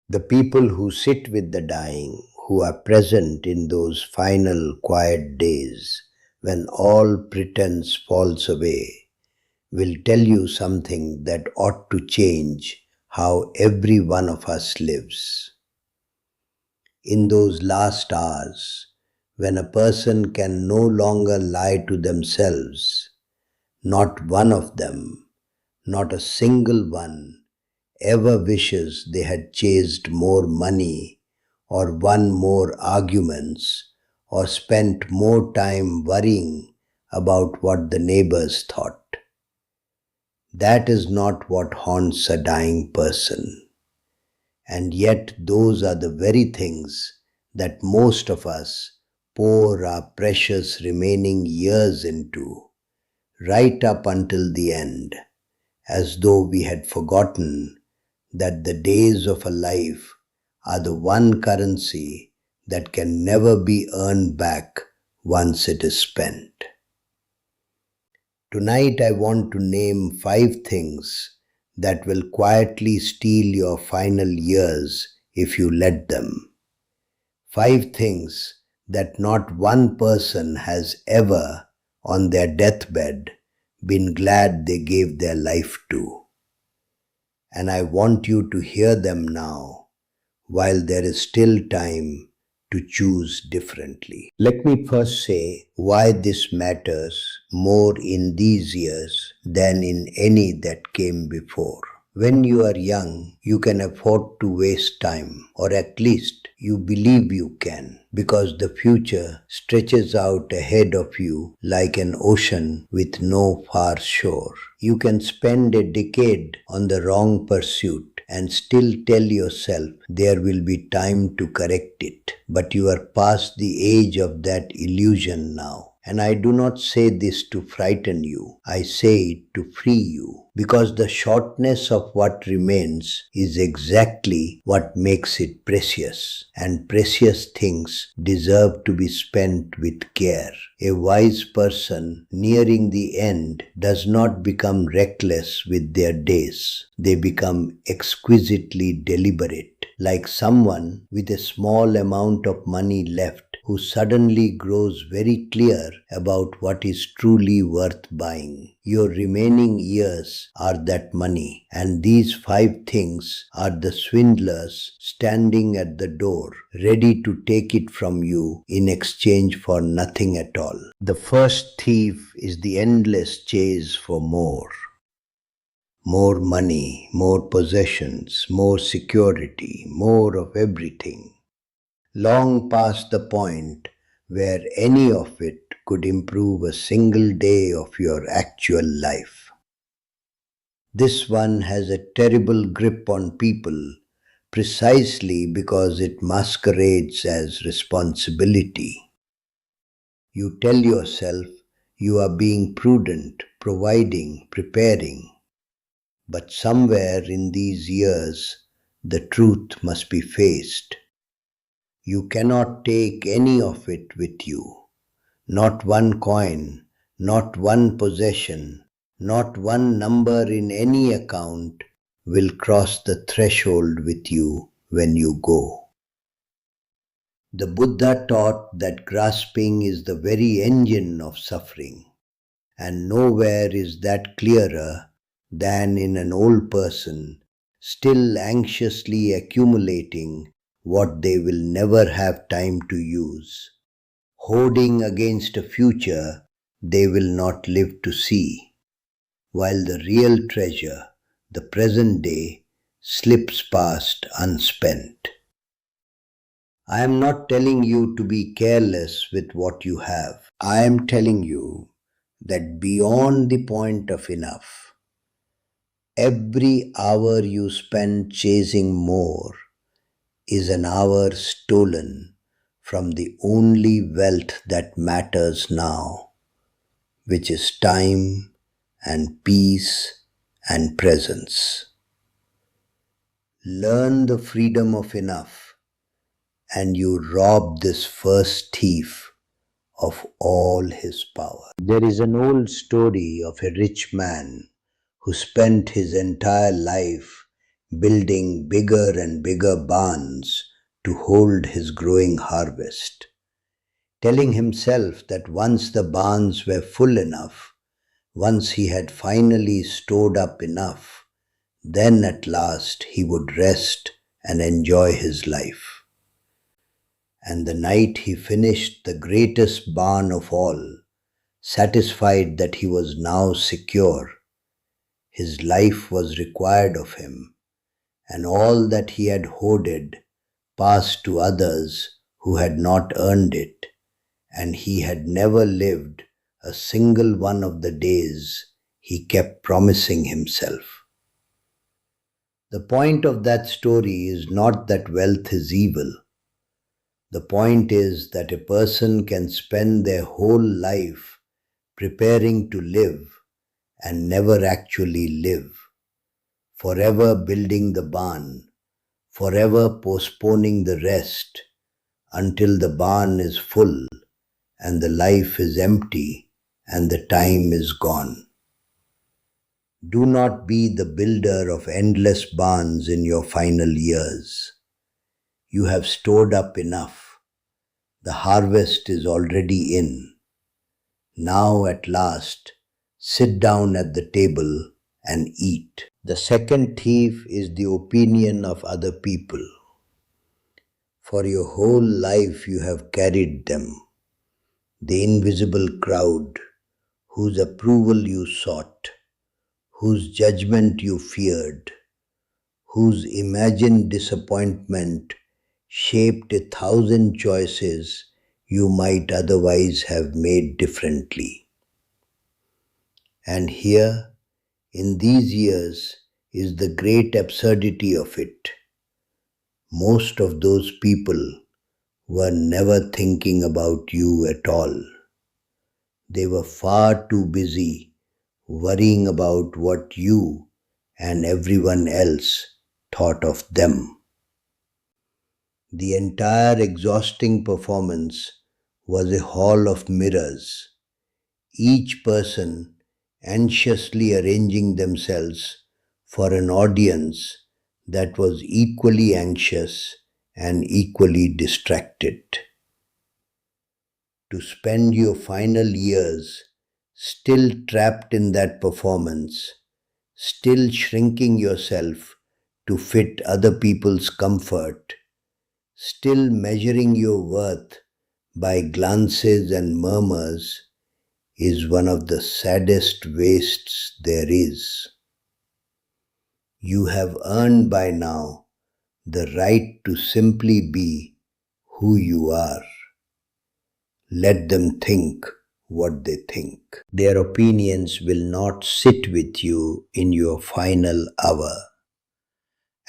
The people who sit with the dying, who are present in those final quiet days when all pretense falls away, will tell you something that ought to change how every one of us lives. In those last hours, when a person can no longer lie to themselves, not one of them, not a single one, ever wishes they had chased more money or won more arguments or spent more time worrying about what the neighbors thought. That is not what haunts a dying person. And yet those are the very things that most of us pour our precious remaining years into, right up until the end, as though we had forgotten that the days of a life are the one currency that can never be earned back once it is spent. Tonight I want to name 5 things that will quietly steal your final years if you let them. 5 things that not one person has ever, on their deathbed, been glad they gave their life to. And I want you to hear them now, while there is still time to choose differently. Let me first say why this matters more in these years than in any that came before. When you are young, you can afford to waste time, or at least you believe you can, because the future stretches out ahead of you like an ocean with no far shore. You can spend a decade on the wrong pursuit and still tell yourself there will be time to correct it. But you are past the age of that illusion now. And I do not say this to frighten you, I say it to free you, because the shortness of what remains is exactly what makes it precious, and precious things deserve to be spent with care. A wise person nearing the end does not become reckless with their days. They become exquisitely deliberate, like someone with a small amount of money left who suddenly grows very clear about what is truly worth buying. Your remaining years are that money, and these 5 things are the swindlers standing at the door, ready to take it from you in exchange for nothing at all. The first thief is the endless chase for more. More money, more possessions, more security, more of everything. Long past the point where any of it could improve a single day of your actual life. This one has a terrible grip on people precisely because it masquerades as responsibility. You tell yourself you are being prudent, providing, preparing, but somewhere in these years the truth must be faced. You cannot take any of it with you. Not one coin, not one possession, not one number in any account will cross the threshold with you when you go. The Buddha taught that grasping is the very engine of suffering, and nowhere is that clearer than in an old person still anxiously accumulating what they will never have time to use, hoarding against a future they will not live to see, while the real treasure, the present day, slips past unspent. I am not telling you to be careless with what you have. I am telling you that beyond the point of enough, every hour you spend chasing more is an hour stolen from the only wealth that matters now, which is time and peace and presence. Learn the freedom of enough, and you rob this first thief of all his power. There is an old story of a rich man who spent his entire life building bigger and bigger barns to hold his growing harvest, telling himself that once the barns were full enough, once he had finally stored up enough, then at last he would rest and enjoy his life. And the night he finished the greatest barn of all, satisfied that he was now secure, his life was required of him, and all that he had hoarded passed to others who had not earned it, and he had never lived a single one of the days he kept promising himself. The point of that story is not that wealth is evil. The point is that a person can spend their whole life preparing to live and never actually live, forever building the barn, forever postponing the rest until the barn is full and the life is empty and the time is gone. Do not be the builder of endless barns in your final years. You have stored up enough. The harvest is already in. Now at last, sit down at the table and eat. The second thief is the opinion of other people. For your whole life you have carried them, the invisible crowd, whose approval you sought, whose judgment you feared, whose imagined disappointment shaped 1,000 choices you might otherwise have made differently. And here, in these years, is the great absurdity of it. Most of those people were never thinking about you at all. They were far too busy worrying about what you and everyone else thought of them. The entire exhausting performance was a hall of mirrors, each person anxiously arranging themselves for an audience that was equally anxious and equally distracted. To spend your final years still trapped in that performance, still shrinking yourself to fit other people's comfort, still measuring your worth by glances and murmurs, is one of the saddest wastes there is. You have earned by now the right to simply be who you are. Let them think what they think. Their opinions will not sit with you in your final hour,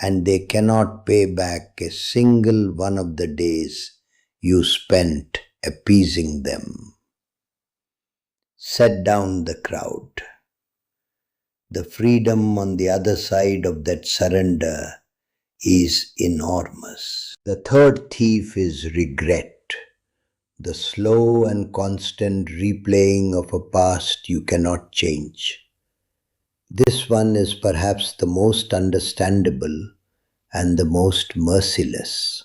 and they cannot pay back a single one of the days you spent appeasing them. Set down the crowd. The freedom on the other side of that surrender is enormous. The third thief is regret, the slow and constant replaying of a past you cannot change. This one is perhaps the most understandable and the most merciless.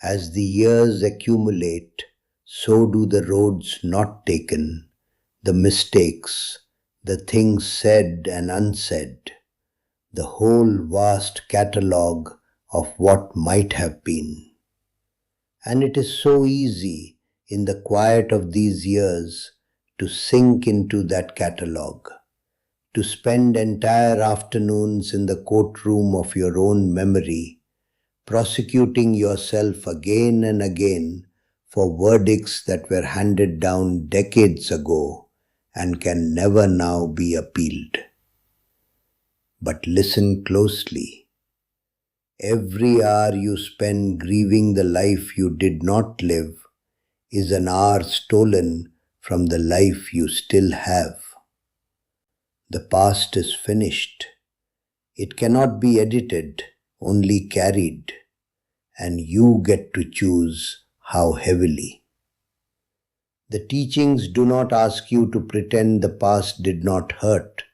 As the years accumulate, so do the roads not taken, the mistakes, the things said and unsaid, the whole vast catalogue of what might have been. And it is so easy in the quiet of these years to sink into that catalogue, to spend entire afternoons in the courtroom of your own memory, prosecuting yourself again and again for verdicts that were handed down decades ago and can never now be appealed. But listen closely. Every hour you spend grieving the life you did not live is an hour stolen from the life you still have. The past is finished. It cannot be edited, only carried, and you get to choose how heavily. The teachings do not ask you to pretend the past did not hurt.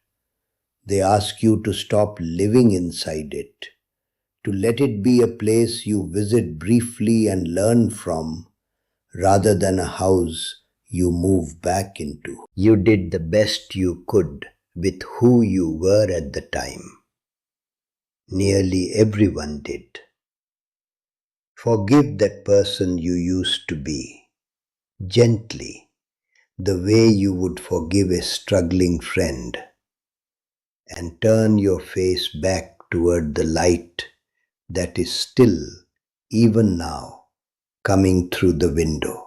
They ask you to stop living inside it, to let it be a place you visit briefly and learn from, rather than a house you move back into. You did the best you could with who you were at the time. Nearly everyone did. Forgive that person you used to be, gently, the way you would forgive a struggling friend, and turn your face back toward the light that is still, even now, coming through the window.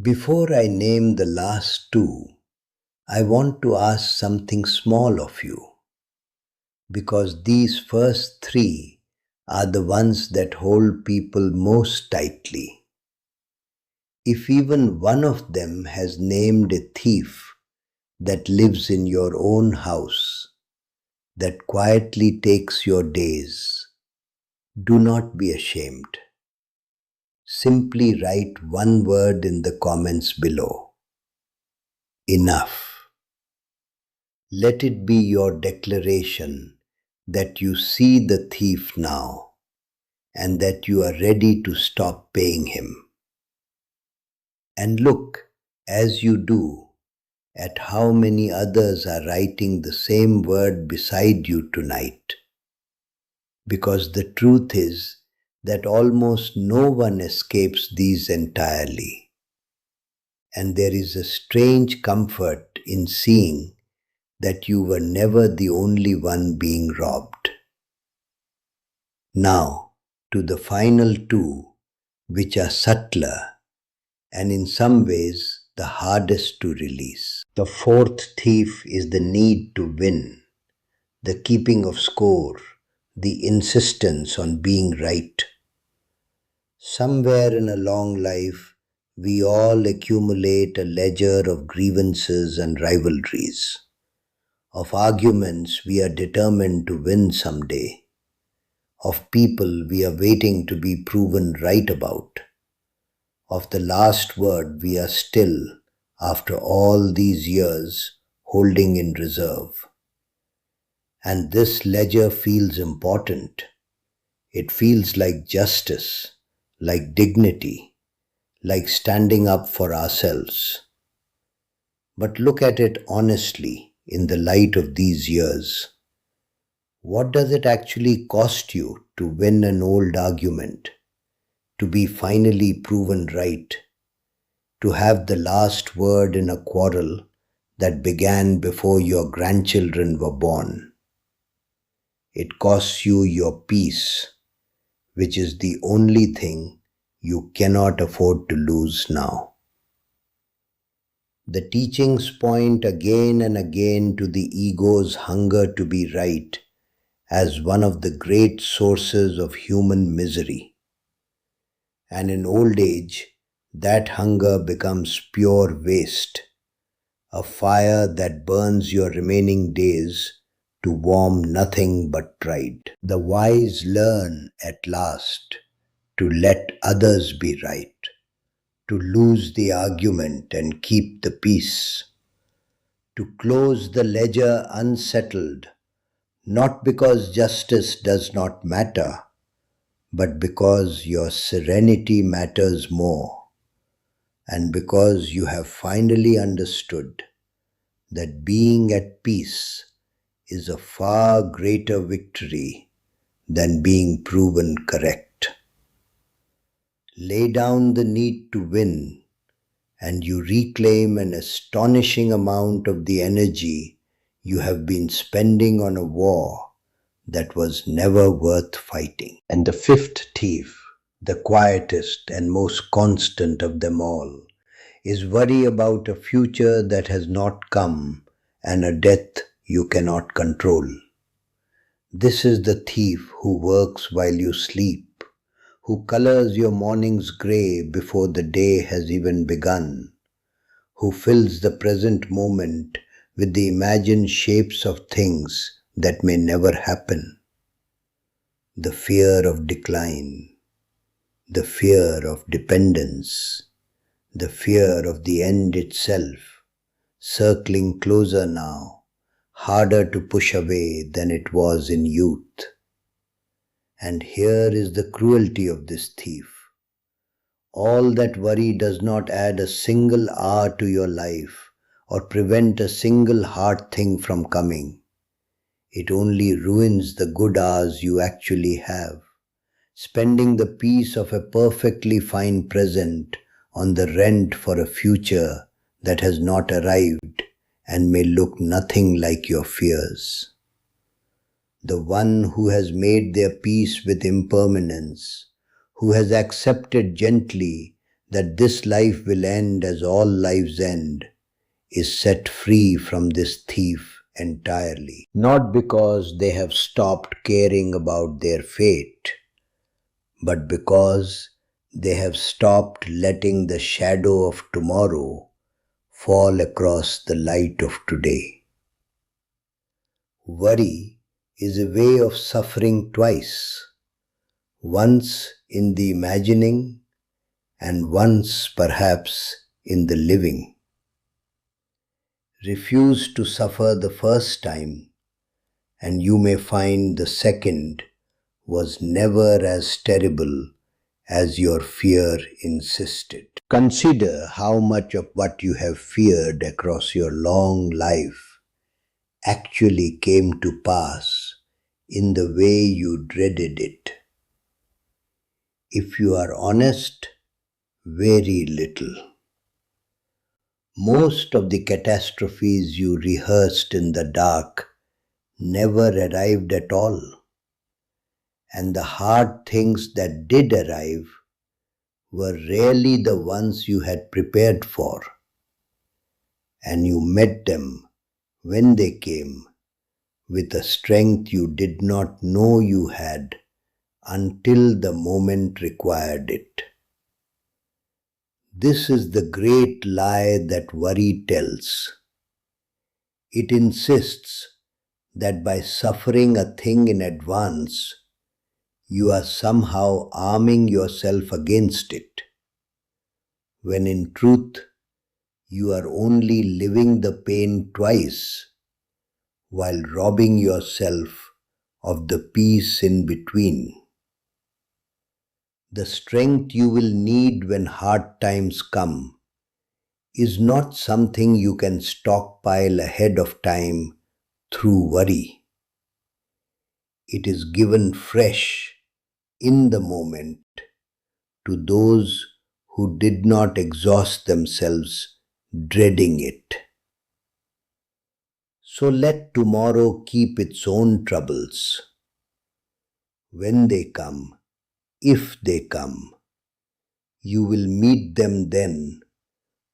Before I name the last two, I want to ask something small of you, because these first three are the ones that hold people most tightly. If even one of them has named a thief that lives in your own house, that quietly takes your days, do not be ashamed. Simply write one word in the comments below. Enough. Let it be your declaration that you see the thief now and that you are ready to stop paying him. And look, as you do, at how many others are writing the same word beside you tonight. Because the truth is that almost no one escapes these entirely. And there is a strange comfort in seeing that you were never the only one being robbed. Now, to the final two, which are subtler and in some ways the hardest to release. The fourth thief is the need to win, the keeping of score, the insistence on being right. Somewhere in a long life, we all accumulate a ledger of grievances and rivalries, of arguments we are determined to win someday, of people we are waiting to be proven right about, of the last word we are still, after all these years, holding in reserve. And this ledger feels important. It feels like justice, like dignity, like standing up for ourselves. But look at it honestly in the light of these years. What does it actually cost you to win an old argument, to be finally proven right, to have the last word in a quarrel that began before your grandchildren were born? It costs you your peace, which is the only thing you cannot afford to lose now. The teachings point again and again to the ego's hunger to be right as one of the great sources of human misery. And in old age, that hunger becomes pure waste, a fire that burns your remaining days to warm nothing but pride. The wise learn at last to let others be right, to lose the argument and keep the peace, to close the ledger unsettled, not because justice does not matter, but because your serenity matters more, and because you have finally understood that being at peace is a far greater victory than being proven correct. Lay down the need to win, and you reclaim an astonishing amount of the energy you have been spending on a war that was never worth fighting. And the fifth thief, the quietest and most constant of them all, is worry about a future that has not come and a death you cannot control. This is the thief who works while you sleep, who colors your mornings grey before the day has even begun, who fills the present moment with the imagined shapes of things that may never happen. The fear of decline, the fear of dependence, the fear of the end itself, circling closer now, harder to push away than it was in youth. And here is the cruelty of this thief. All that worry does not add a single hour to your life or prevent a single hard thing from coming. It only ruins the good hours you actually have, spending the peace of a perfectly fine present on the rent for a future that has not arrived and may look nothing like your fears. The one who has made their peace with impermanence, who has accepted gently that this life will end as all lives end, is set free from this thief entirely. Not because they have stopped caring about their fate, but because they have stopped letting the shadow of tomorrow fall across the light of today. Worry is a way of suffering twice, once in the imagining and once perhaps in the living. Refuse to suffer the first time, and you may find the second was never as terrible as your fear insisted. Consider how much of what you have feared across your long life actually came to pass in the way you dreaded it. If you are honest, very little. Most of the catastrophes you rehearsed in the dark never arrived at all, and the hard things that did arrive were rarely the ones you had prepared for, and you met them when they came with a strength you did not know you had until the moment required it. This is the great lie that worry tells. It insists that by suffering a thing in advance, you are somehow arming yourself against it, when in truth, you are only living the pain twice while robbing yourself of the peace in between. The strength you will need when hard times come is not something you can stockpile ahead of time through worry. It is given fresh in the moment to those who did not exhaust themselves dreading it. So let tomorrow keep its own troubles. When they come, if they come, you will meet them then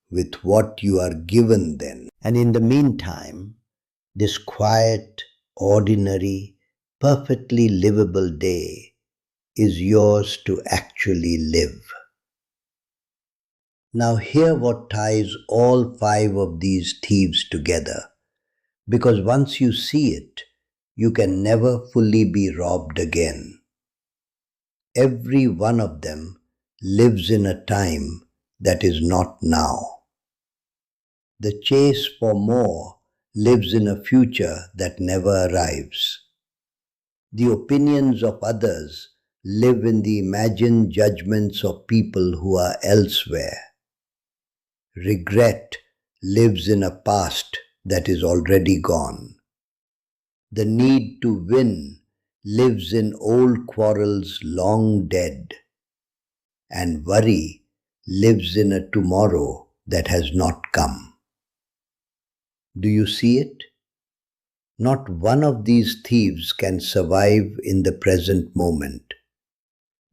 with what you are given then. And in the meantime, this quiet, ordinary, perfectly livable day is yours to actually live. Now hear what ties all 5 of these thieves together, because once you see it, you can never fully be robbed again. Every one of them lives in a time that is not now. The chase for more lives in a future that never arrives. The opinions of others live in the imagined judgments of people who are elsewhere. Regret lives in a past that is already gone. The need to win lives in old quarrels long dead. And worry lives in a tomorrow that has not come. Do you see it? Not one of these thieves can survive in the present moment.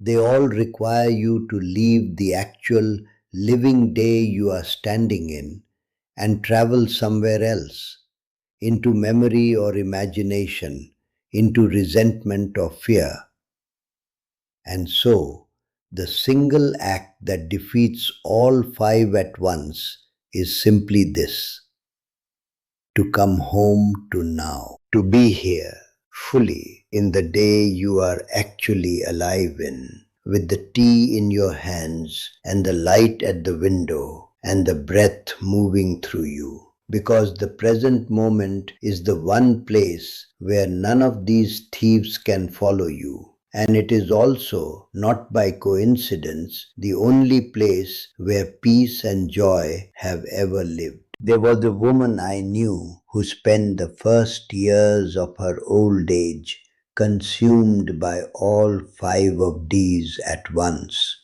They all require you to leave the actual living day you are standing in and travel somewhere else, into memory or imagination, into resentment or fear. And so, the single act that defeats all 5 at once is simply this: to come home to now, to be here fully in the day you are actually alive in, with the tea in your hands and the light at the window and the breath moving through you. because the present moment is the one place where none of these thieves can follow you. And it is also, not by coincidence, the only place where peace and joy have ever lived. There was a woman I knew who spent the first years of her old age consumed by all five of these at once,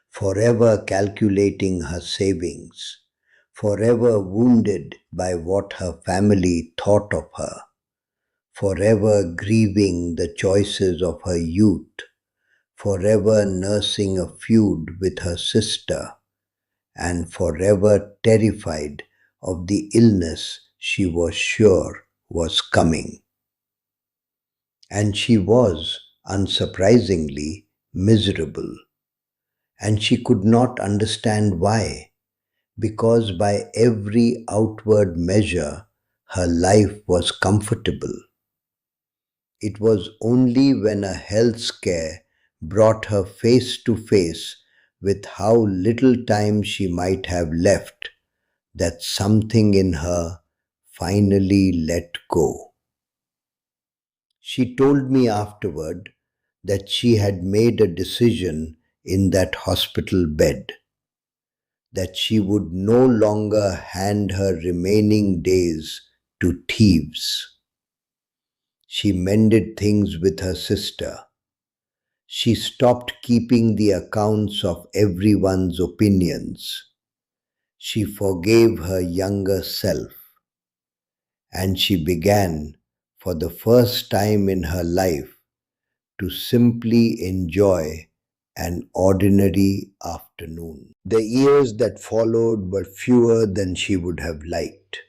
forever calculating her savings, forever wounded by what her family thought of her, forever grieving the choices of her youth, forever nursing a feud with her sister, and forever terrified of the illness she was sure was coming. And she was, unsurprisingly, miserable. And she could not understand why, because by every outward measure, her life was comfortable. It was only when a health scare brought her face to face with how little time she might have left that something in her finally let go. She told me afterward that she had made a decision in that hospital bed, that she would no longer hand her remaining days to thieves. She mended things with her sister. She stopped keeping the accounts of everyone's opinions. She forgave her younger self, and she began, for the first time in her life, to simply enjoy an ordinary afternoon. The years that followed were fewer than she would have liked,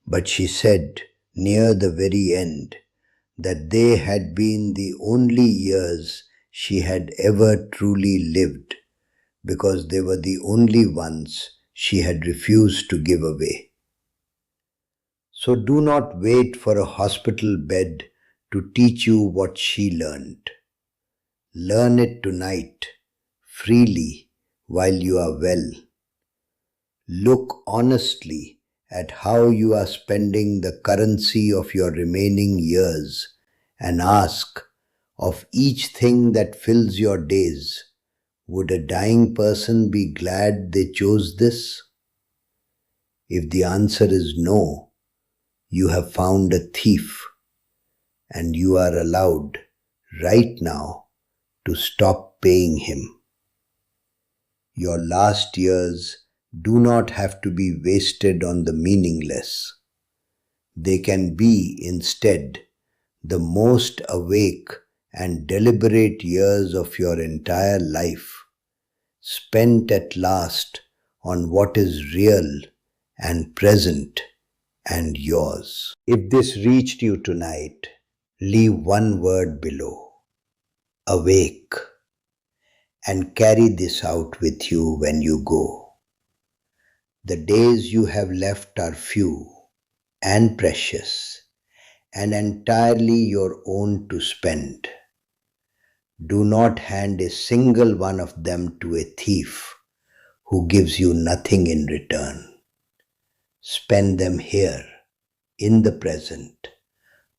but she said, near the very end, that they had been the only years she had ever truly lived, because they were the only ones she had refused to give away. So do not wait for a hospital bed to teach you what she learned. Learn it tonight, freely, while you are well. Look honestly at how you are spending the currency of your remaining years and ask, of each thing that fills your days, would a dying person be glad they chose this? If the answer is no, you have found a thief, and you are allowed, right now, to stop paying him. Your last years do not have to be wasted on the meaningless. They can be, instead, the most awake and deliberate years of your entire life, spent at last on what is real and present and yours. If this reached you tonight, leave one word below: awake, and carry this out with you when you go. The days you have left are few and precious, and entirely your own to spend. Do not hand a single one of them to a thief who gives you nothing in return. Spend them here, in the present,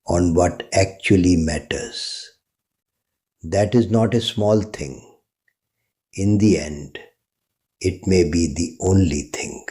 on what actually matters. That is not a small thing. In the end, it may be the only thing.